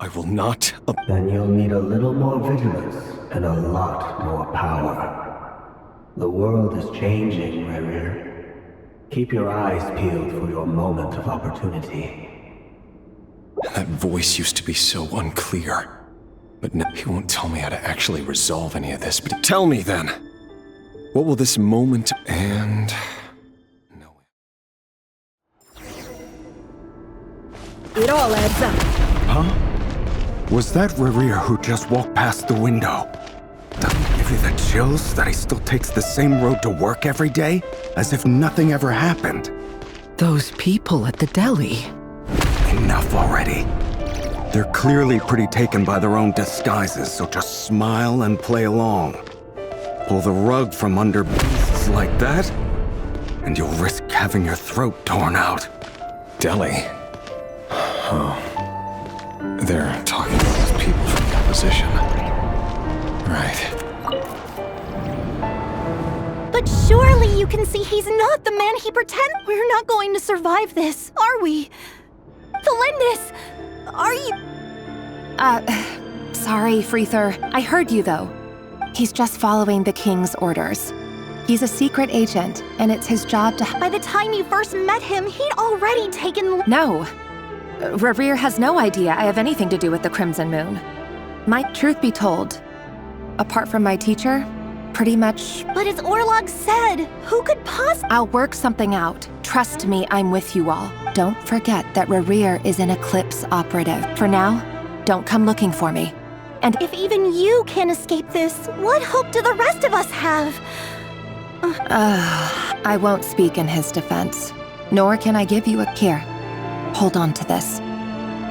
I will not. Then you'll need a little more vigilance and a lot more power. The world is changing, Rerir. Keep your eyes peeled for your moment of opportunity. That voice used to be so unclear. But now he won't tell me how to actually resolve any of this. But tell me then, what will this moment and... no. It all adds up. Huh? Was that Rerir who just walked past the window? Doesn't it give you the chills that he still takes the same road to work every day? As if nothing ever happened. Those people at the deli. Enough already. They're clearly pretty taken by their own disguises, so just smile and play along. Pull the rug from under beasts like that, and you'll risk having your throat torn out. Deli? Oh. They're talking about those people from the opposition. Right. But surely you can see he's not the man he pretends. We're not going to survive this, are we? Felindis, are you... Sorry, Freether. I heard you, though. He's just following the king's orders. He's a secret agent, and it's his job to... By the time you first met him, he'd already taken... No. Rerir has no idea I have anything to do with the Crimson Moon. Truth be told, apart from my teacher, pretty much... But as Orlog said, who could possibly... I'll work something out. Trust me, I'm with you all. Don't forget that Rerir is an Eclipse operative. For now, don't come looking for me. And if even you can't escape this, what hope do the rest of us have? I won't speak in his defense. Nor can I give you a... Here, hold on to this.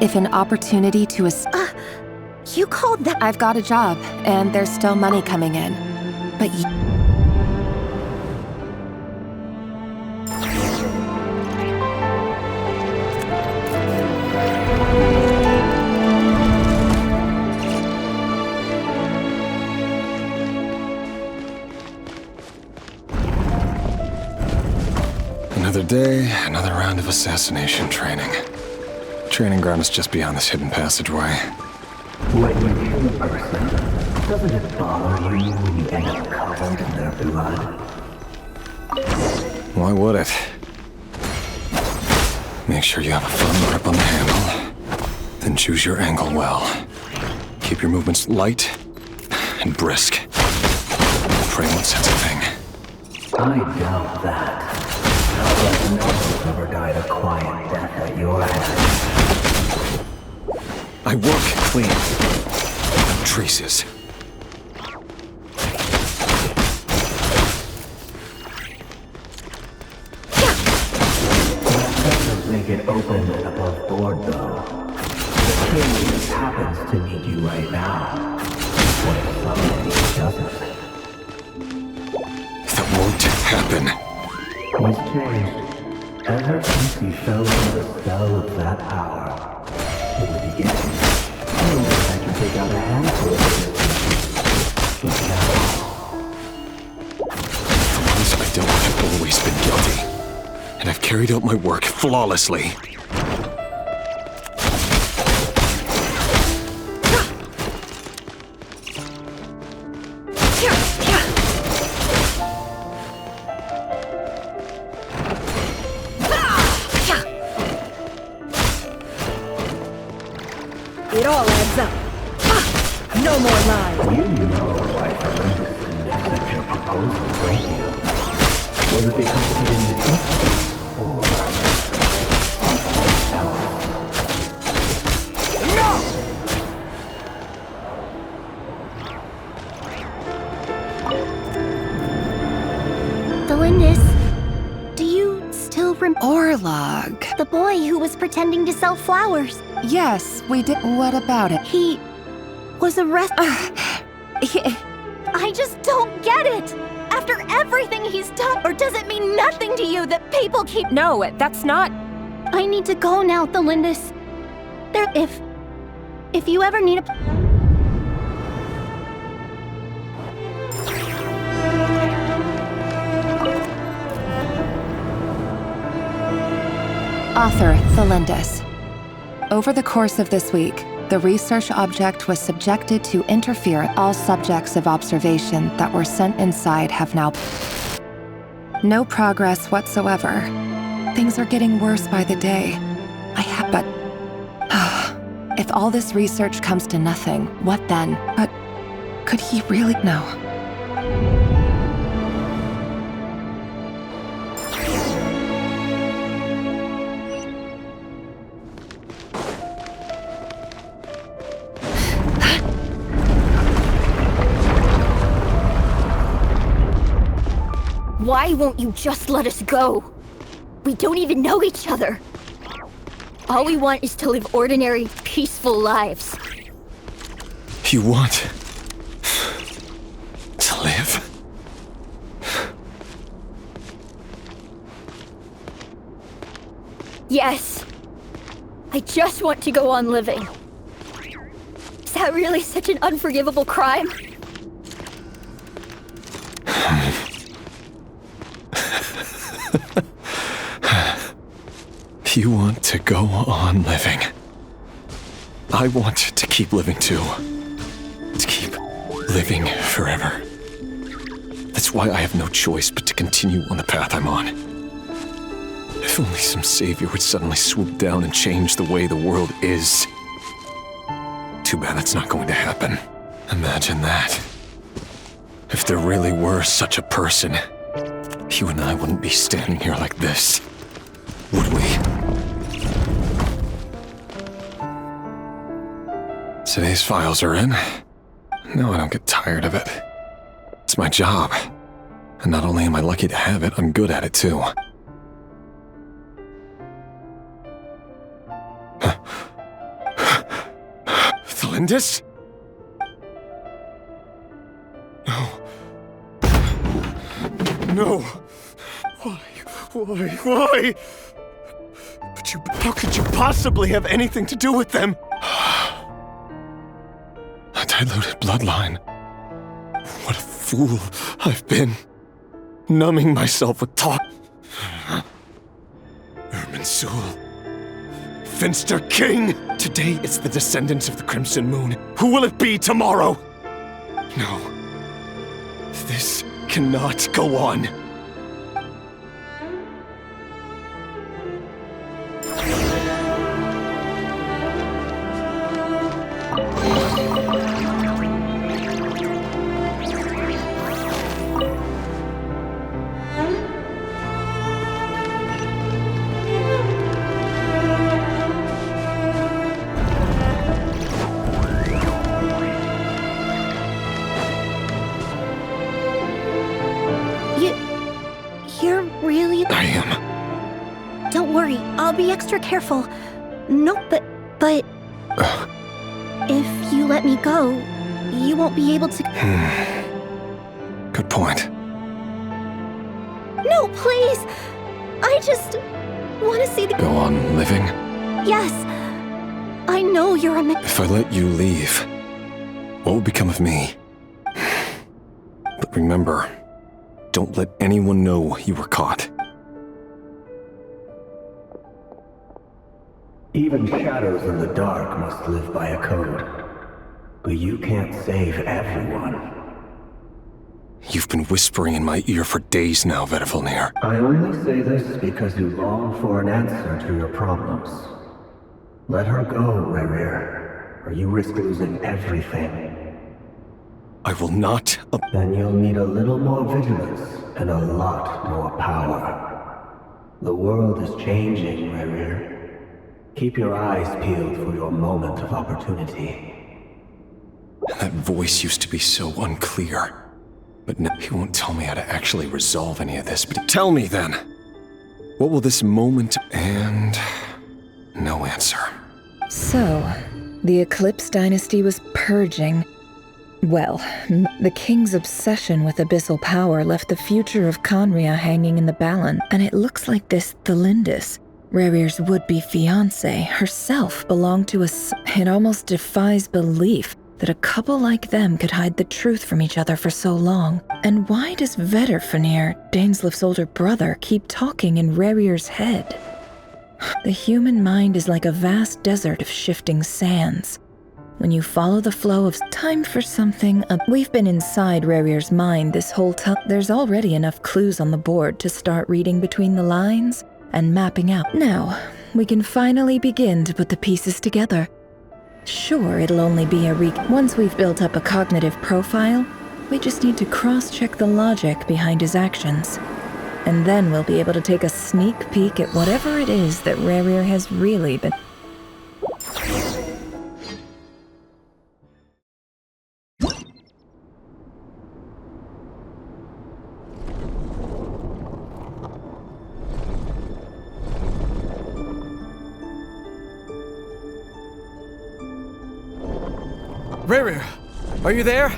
If an opportunity to You called that... I've got a job, and there's still money coming in. But Another day, another round of assassination training. Training ground is just beyond this hidden passageway. When you kill a person, doesn't it bother you when you end up covered in their blood? Why would it? Make sure you have a firm grip on the handle. Then choose your angle well. Keep your movements light and brisk. Pray won't sense a thing. I doubt that. No one has ever died a quiet death at your hands. I work clean. No traces. That doesn't make it open and above board, though. The king just happens to need you right now. What if someday he doesn't? That won't happen. He's changed. Ever since he fell under the spell of that power. In the beginning, I could take out a handful of it. But now... For once, I don't have always been guilty. And I've carried out my work flawlessly. It all adds up. No more lies. You know why Felindis didn't accept your proposal, don't you? Was it because he didn't trust you? Or... No! Felindis, do you still remember Orlog. the boy who was pretending to sell flowers? Yes, we did. What about it? He was arrested. I just don't get it. After everything he's done, or does it mean nothing to you that people keep... No, that's not... I need to go now, Felindis. If you ever need a... Author Felindis. Over the course of this week, The research object was subjected to interfere. All subjects of observation that were sent inside have now... No progress whatsoever. Things are getting worse by the day. But... if all this research comes to nothing, what then? But could he really... No. Why won't you just let us go? We don't even know each other. All we want is to live ordinary, peaceful lives. You want to live? Yes. I just want to go on living. Is that really such an unforgivable crime? You want to go on living. I want to keep living too. To keep living forever. That's why I have no choice but to continue on the path I'm on. If only some savior would suddenly swoop down and change the way the world is. Too bad that's not going to happen. Imagine that. If there really were such a person, you and I wouldn't be standing here like this, would we? Today's files are in. No, I don't get tired of it. It's my job. And not only am I lucky to have it, I'm good at it too. Thalindis? No. No. Why? How could you possibly have anything to do with them? A diluted bloodline. What a fool I've been. Numbing myself with talk. Irminsul. Finster King! Today it's the descendants of the Crimson Moon. Who will it be tomorrow? No. This cannot go on. You're really... I am. Don't worry, I'll be extra careful. No, but... If you let me go, you won't be able to... Good point. No, please! I just want to see the... Go on living? Yes. I know you're a... If I let you leave, what will become of me? But remember, don't let anyone know you were caught. Even shadows in the dark must live by a code. But you can't save everyone. You've been whispering in my ear for days now, Vedavulnir. I only say this because you long for an answer to your problems. Let her go, Rerir, or you risk losing everything. I will not... Then you'll need a little more vigilance and a lot more power. The world is changing, Rerir. Keep your eyes peeled for your moment of opportunity. That voice used to be so unclear. But now he won't tell me how to actually resolve any of this. But tell me then, what will this moment and... no answer. So, the Eclipse dynasty was purging. Well, the king's obsession with abyssal power left the future of Conria hanging in the balance, and it looks like this Thalindis, Rerir's would-be fiancé, herself belonged to It almost defies belief that a couple like them could hide the truth from each other for so long. And why does Vedavulnir, Daneslif's older brother, keep talking in Rerir's head? The human mind is like a vast desert of shifting sands. When you follow the flow of time for something, we've been inside Rerir's mind this whole time. There's already enough clues on the board to start reading between the lines and mapping out. Now, we can finally begin to put the pieces together. Sure, it'll only be a once we've built up a cognitive profile, we just need to cross-check the logic behind his actions. And then we'll be able to take a sneak peek at whatever it is that Rerir has really been... Rerir, are you there?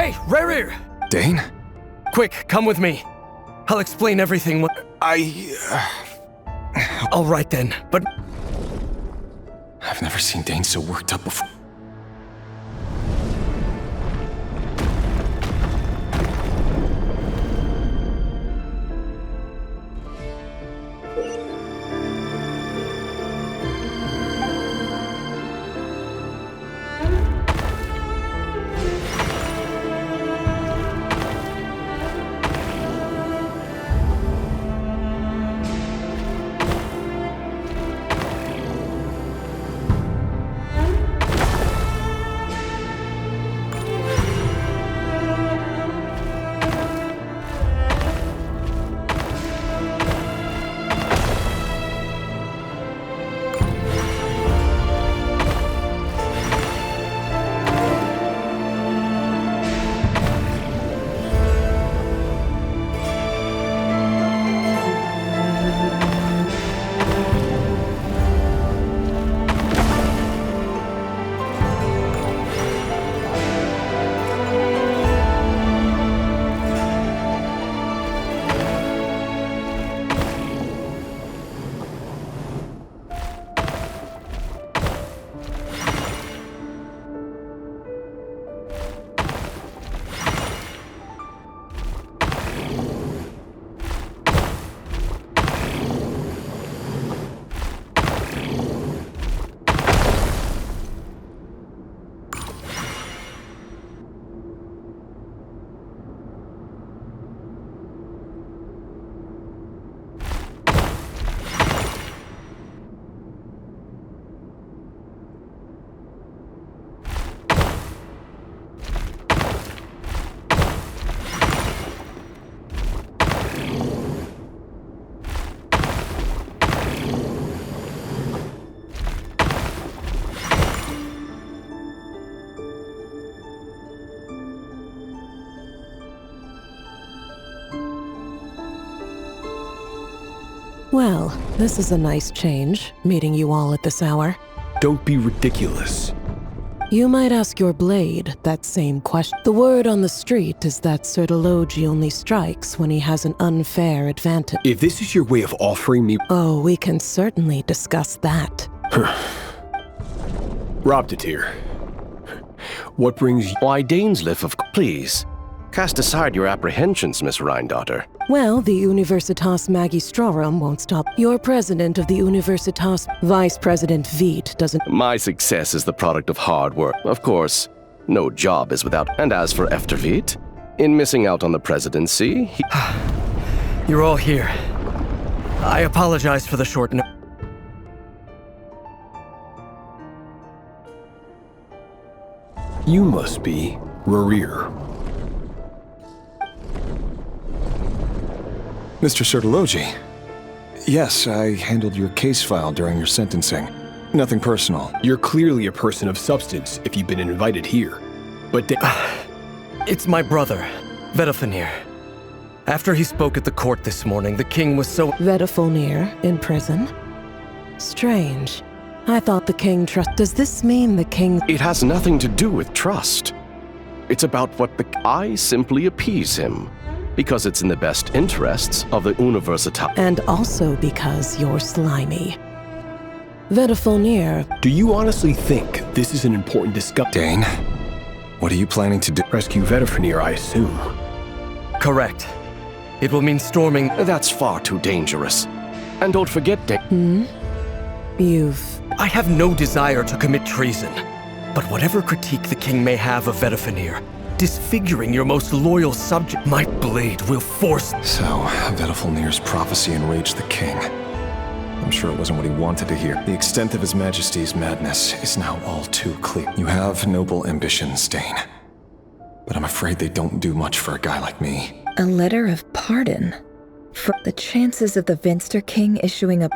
Hey, Rerir! Dane? Quick, come with me. I'll explain everything. All right then, but... I've never seen Dane so worked up before. Well, this is a nice change, meeting you all at this hour. Don't be ridiculous. You might ask your blade that same question. The word on the street is that Sertology only strikes when he has an unfair advantage. If this is your way of offering me... Oh, we can certainly discuss that. Robdetir. What brings you... Why, Dainsliff, of... Please, cast aside your apprehensions, Miss Rhindaughter. Well, the Universitas Magistrorum won't stop. You're president of the Universitas. Vice President Veet doesn't... My success is the product of hard work. Of course, no job is without... And as for Efterveet, in missing out on the presidency, he... You're all here. I apologize for the short note. You must be Rerir. Mr. Sertology. Yes, I handled your case file during your sentencing. Nothing personal. You're clearly a person of substance if you've been invited here. But It's my brother, Vedafenir. After he spoke at the court this morning, the king was so— Vedafenir in prison? Strange. I thought the king Does this mean the king— It has nothing to do with trust. It's about what I simply appease him, because it's in the best interests of the Universitas. And also because you're slimy. Vedafenir— do you honestly think this is an important discussion? Dane, what are you planning to do? Rescue Vedafenir, I assume. correct. It will mean storming— That's far too dangerous. And don't forget, I have no desire to commit treason. But whatever critique the king may have of Vedafenir, disfiguring your most loyal subject, my blade will force— So, Vedafenir's prophecy enraged the king. I'm sure it wasn't what he wanted to hear. The extent of His Majesty's madness is now all too clear. You have noble ambitions, Dane. But I'm afraid they don't do much for a guy like me. A letter of pardon? For the chances of the Venster King issuing a—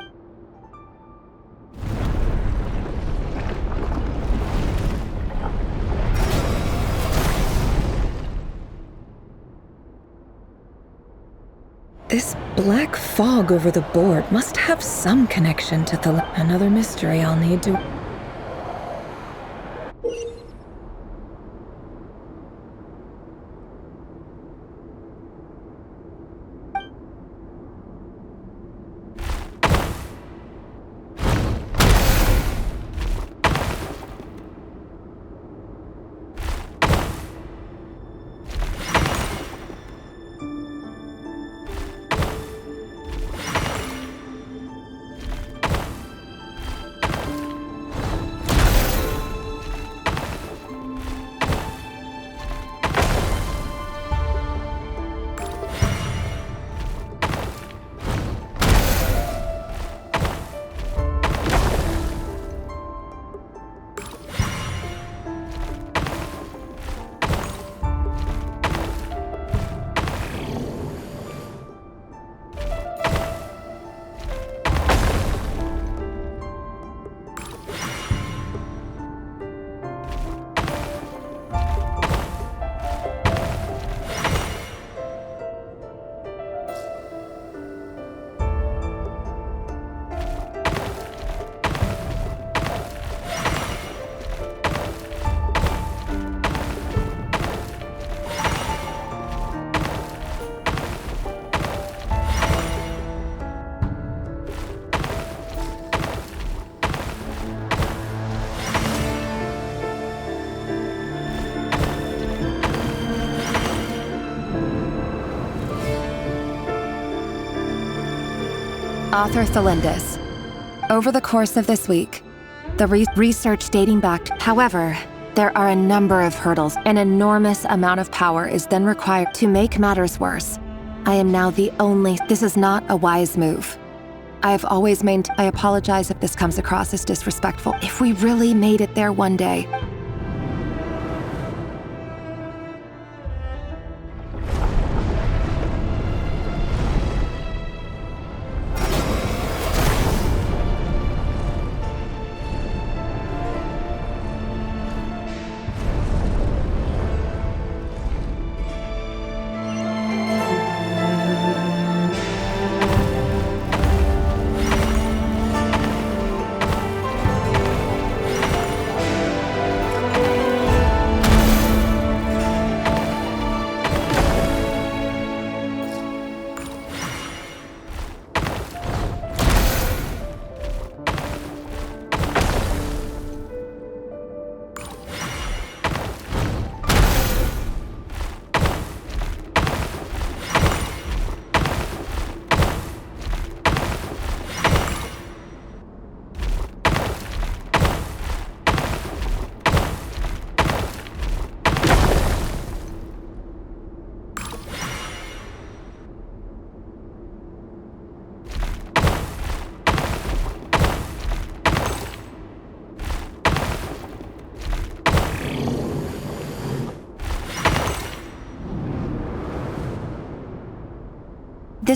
This black fog over the board must have some connection to another mystery I'll need to— Author Thelindis. Over the course of this week, the research dating back however, there are a number of hurdles. An enormous amount of power is then required to make matters worse. I am now the only— This is not a wise move. I have always I apologize if this comes across as disrespectful. If we really made it there one day,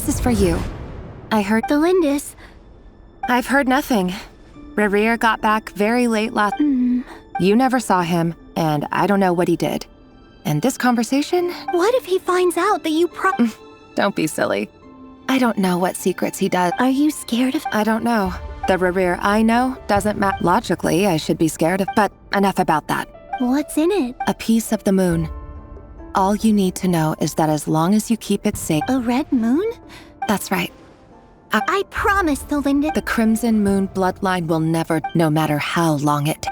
this is for you. I heard— Thelindis. I've heard nothing. Rerir got back very late last... You never saw him, and I don't know what he did. And this conversation? What if he finds out that you Don't be silly. I don't know what secrets he does. Are you scared of... I don't know. The Rerir I know doesn't matter. Logically, I should be scared of, but enough about that. What's in it? A piece of the moon. All you need to know is that as long as you keep it safe... A red moon? That's right. I promise, Thelinda. The Crimson Moon bloodline will never, no matter how long it takes.